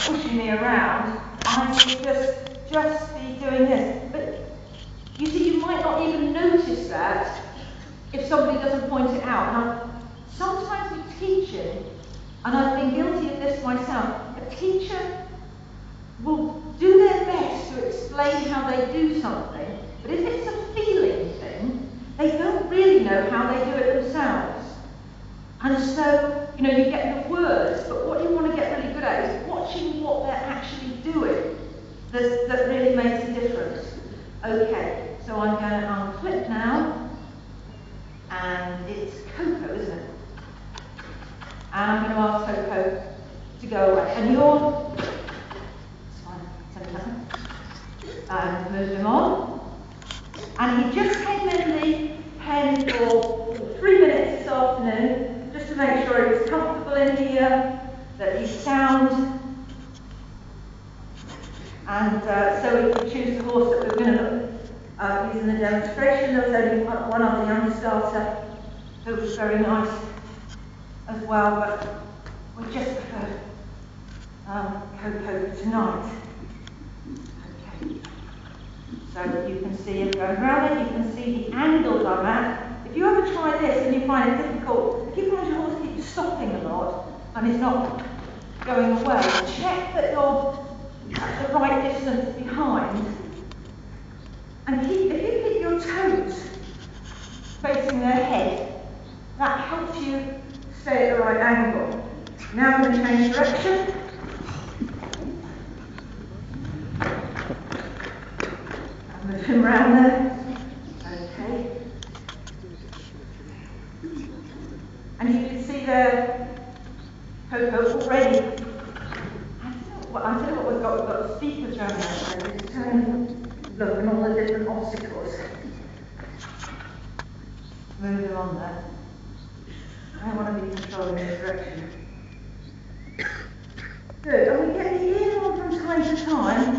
pushing me around, I would just be doing this. But you see, you might not even notice that if somebody doesn't point it out. Now, sometimes with teaching, and I've been guilty of this myself, a teacher will do their best to explain how they do something, but if it's a feeling thing, they don't really know how they do it themselves. And so, you get the words, but what you want to get really good at is watching what they're actually doing that really makes a difference. Okay, so I'm going to unclip now, and it's Coco, isn't it? And I'm going to ask Coco to go away. And you're... It's fine, and move him on. And he just came in the pen for 3 minutes this afternoon, just to make sure he was comfortable in here, that he's sound. And so we could choose the horse that we're going to look at using the demonstration. There was only one other young starter who was very nice as well, but we just prefer Coco tonight. Okay. So you can see him going around it, you can see the angles I'm at. If you ever try this and you find it difficult, keep on your horse keeps stopping a lot and it's not going away, check that you're at the right distance behind. And if you keep your toes facing their head, that helps you stay at the right angle. Now I'm going to change direction. And move him around there. Okay. And you can see there, Coco already. I don't know what we've got. We've got speakers around there. Just look and all the different obstacles. Move him on there. I want to be controlling this direction. Good. And we get the ear on from time to time,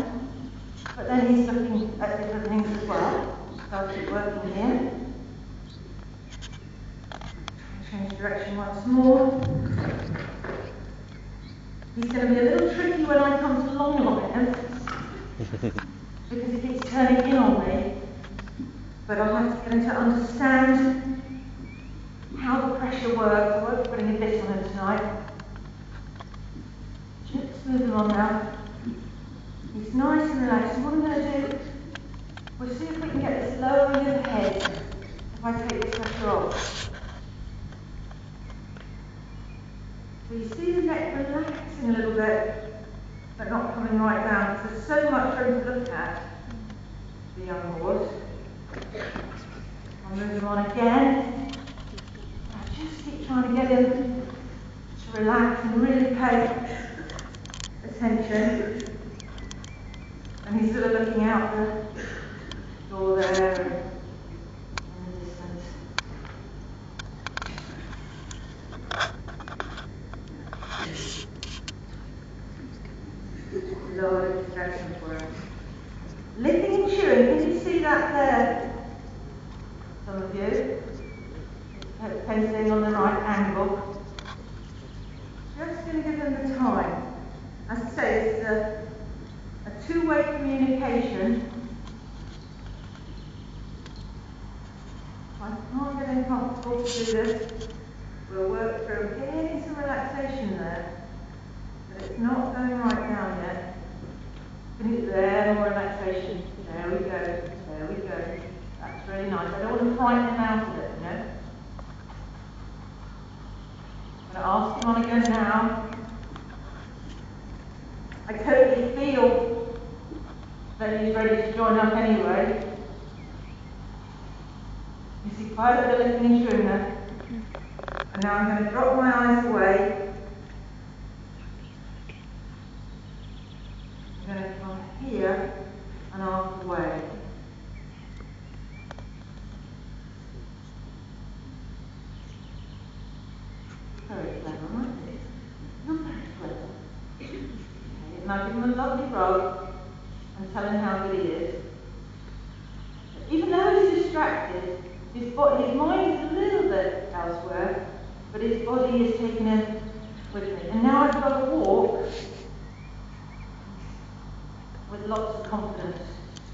but then he's looking at different things as well. So I'll keep working here. Change direction once more. He's going to be a little tricky when I come to long on him, because he keeps turning in on me. But I'll have to get him to understand how the pressure works. I won't be putting a bit on him tonight. Just move him on now. He's nice and relaxed. And what I'm going to do, we'll see if we can get this lowering of the head if I take this pressure off. So you see the neck relaxing a little bit, but not coming right down, because there's so much room to look at, the young horse. I'll move him on again. I just keep trying to get him to relax and really pay attention. And he's sort of looking out the door there and in the distance. Lower distraction for him. Licking and chewing, can you see that there? Some of you. Depending on the right angle. Just going to give them the time. As I say, it's a two-way communication. If I can't get him comfortable to do this, we'll work through getting some relaxation there. But it's not going right down yet. There, more relaxation. There we go. There we go. That's really nice. I don't want to frighten him out of it, you know. I'm going to ask him on again now. I totally feel that he's ready to join up anyway. You see quite a bit of licking and chewing there. And now I'm going to drop my eyes away. I'm going to come here and arm away. Very clever, aren't it? Not very clever. Okay, now give him a lovely rub and tell him how good he is. Even though he's distracted, his mind is a little bit elsewhere, but his body is taking him with me. And now I've got to walk with lots of confidence.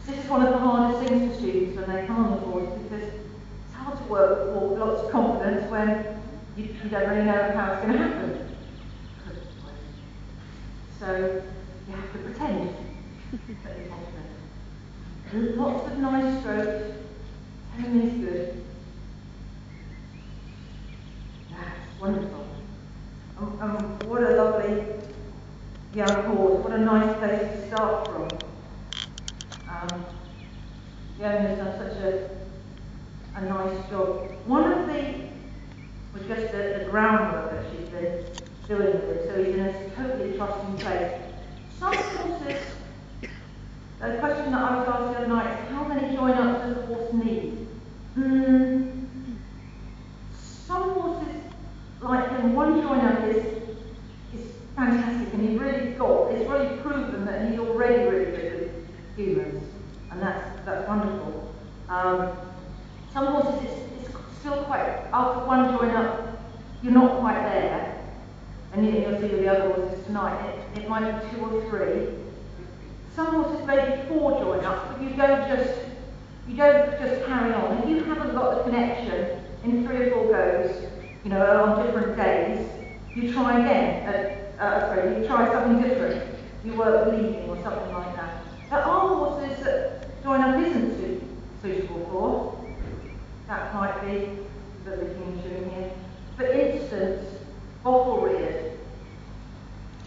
This is one of the hardest things for students when they come on the horse, because it's hard to work with lots of confidence when you don't really know how it's going to happen. So you have to pretend that you're confident. Lots of nice strokes. Timing is good. That's wonderful. What a lovely young horse. What a nice place to start from. The owner's done such a nice job. One of the was just the groundwork that she's been doing with him, so he's in a totally trusting place. Some horses, the question that I was asked the other night is, how many join-ups does a horse need? Some horses, like him, one join-up is fantastic, and it's really proven that he's already really good with humans, and that's wonderful. Some horses, it's still quite, after one join-up, you're not quite there, and you'll see with the other horses tonight, it might be 2 or 3. Some horses maybe 4 join-ups, but you don't just carry on. If you haven't got the connection in 3 or 4 goes, on different days, you try again. You try something different. You work leading or something like that. There are horses that join-up isn't suitable for. That might be the king tune here. For instance, bottle-reared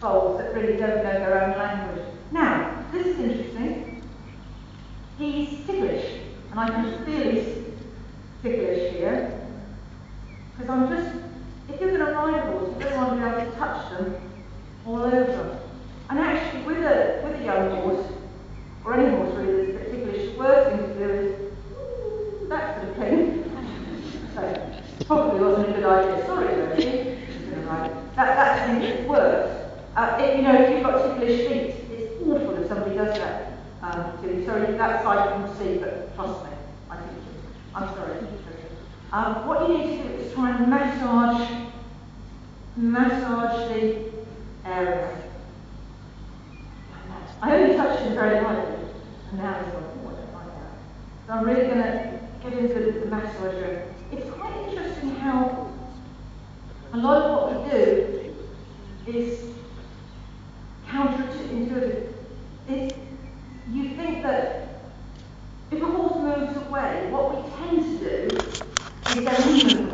foals that really don't know their own language. Now, this is interesting. He's ticklish, and I can feel he's ticklish here, because if you're going to ride a horse, you don't want to be able to touch them all over. And actually, with a young horse, or any horse really that's ticklish, the worst thing to do is that sort of thing. So, probably wasn't a good idea. Sorry, Rosie. That's the thing that's worse. If you've got ticklish feet, it's awful if somebody does that to you. Sorry, that side you can see, but trust me, I think I'm sorry. What you need to do is try and massage the area. I only touched him very lightly, and now he's like, oh, I don't like that. So I'm really going to give him a bit of the massage area. It's quite interesting how a lot of what we do is counterintuitive. You think that if a horse moves away, what we tend to do is then we move